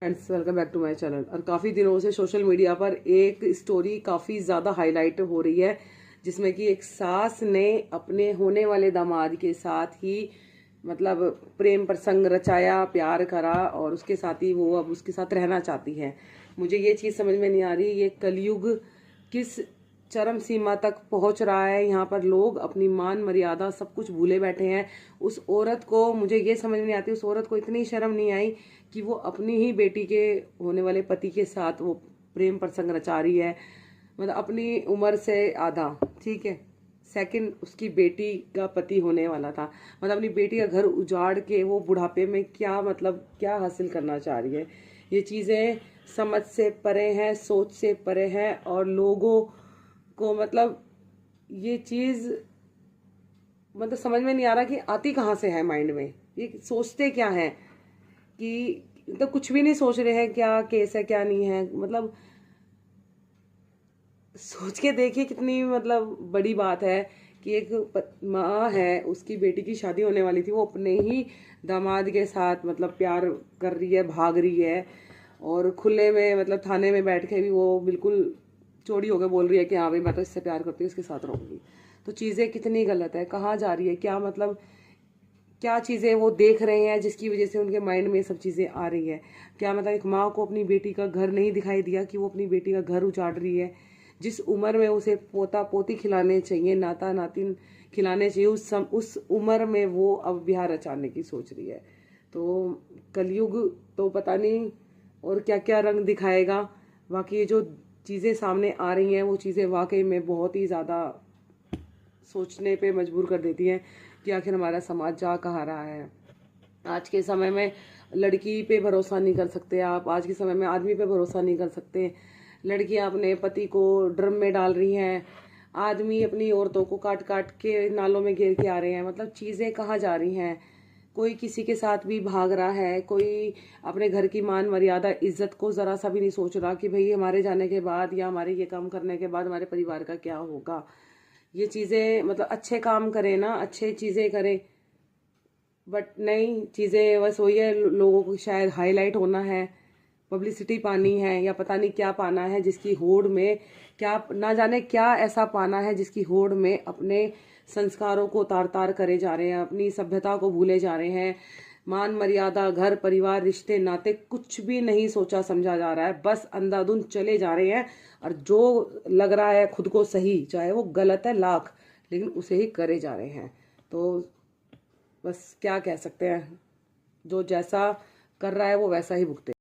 Friends, welcome back to my channel. और काफ़ी दिनों से सोशल मीडिया पर एक स्टोरी काफ़ी ज़्यादा हाईलाइट हो रही है, जिसमें कि एक सास ने अपने होने वाले दामाद के साथ ही मतलब प्रेम प्रसंग रचाया, प्यार करा और उसके साथ ही वो अब उसके साथ रहना चाहती है। मुझे ये चीज़ समझ में नहीं आ रही, ये कलयुग किस चरम सीमा तक पहुंच रहा है। यहाँ पर लोग अपनी मान मर्यादा सब कुछ भूले बैठे हैं। उस औरत को, मुझे ये समझ नहीं आती, उस औरत को इतनी शर्म नहीं आई कि वो अपनी ही बेटी के होने वाले पति के साथ वो प्रेम प्रसंग रचा रही है। मतलब अपनी उम्र से आधा, ठीक है, सेकंड उसकी बेटी का पति होने वाला था। मतलब अपनी बेटी का घर उजाड़ के वो बुढ़ापे में क्या मतलब क्या हासिल करना चाह रही है। ये चीज़ें समझ से परे हैं, सोच से परे हैं। और लोगों को मतलब ये चीज़ मतलब समझ में नहीं आ रहा कि आती कहाँ से है माइंड में। ये सोचते क्या हैं कि तो कुछ भी नहीं सोच रहे हैं, क्या केस है क्या नहीं है। मतलब सोच के देखिए कितनी मतलब बड़ी बात है कि एक माँ है, उसकी बेटी की शादी होने वाली थी, वो अपने ही दामाद के साथ मतलब प्यार कर रही है, भाग रही है। और खुले में मतलब थाने में बैठ के भी वो बिल्कुल चोरी होकर बोल रही है कि हाँ भाई मैं तो इससे प्यार करती हूँ, इसके साथ रहूंगी। तो चीज़ें कितनी गलत है, कहाँ जा रही है, क्या मतलब क्या चीज़ें वो देख रहे हैं जिसकी वजह से उनके माइंड में ये सब चीज़ें आ रही है। क्या मतलब एक माँ को अपनी बेटी का घर नहीं दिखाई दिया कि वो अपनी बेटी का घर उजाड़ रही है। जिस उम्र में उसे पोता पोती खिलाने चाहिए, नाता नातिन खिलाने चाहिए, उस उम्र में वो अब ब्याह रचाने की सोच रही है। तो कलयुग तो पता नहीं और क्या क्या रंग दिखाएगा। बाकी ये जो चीज़ें सामने आ रही हैं वो चीज़ें वाकई में बहुत ही ज़्यादा सोचने पे मजबूर कर देती हैं कि आखिर हमारा समाज जा कहाँ रहा है। आज के समय में लड़की पे भरोसा नहीं कर सकते आप, आज के समय में आदमी पे भरोसा नहीं कर सकते। लड़कियां अपने पति को ड्रम में डाल रही हैं, आदमी अपनी औरतों को काट काट के नालों में घेर के आ रहे हैं। मतलब चीज़ें कहाँ जा रही हैं। कोई किसी के साथ भी भाग रहा है, कोई अपने घर की मान मर्यादा इज्जत को ज़रा सा भी नहीं सोच रहा कि भाई हमारे जाने के बाद या हमारे ये काम करने के बाद हमारे परिवार का क्या होगा। ये चीज़ें मतलब अच्छे काम करें ना, अच्छे चीज़ें करें, बट नहीं, चीज़ें बस वही है, लोगों को शायद हाईलाइट होना है, पब्लिसिटी पानी है या पता नहीं क्या पाना है, जिसकी होड़ में क्या ना जाने क्या ऐसा पाना है जिसकी होड़ में अपने संस्कारों को तार तार करे जा रहे हैं, अपनी सभ्यता को भूले जा रहे हैं। मान मर्यादा, घर परिवार, रिश्ते नाते कुछ भी नहीं सोचा समझा जा रहा है, बस अंधाधुंध चले जा रहे हैं। और जो लग रहा है खुद को सही, चाहे वो गलत है लाख, लेकिन उसे ही करे जा रहे हैं। तो बस क्या कह सकते हैं, जो जैसा कर रहा है वो वैसा ही भुगते।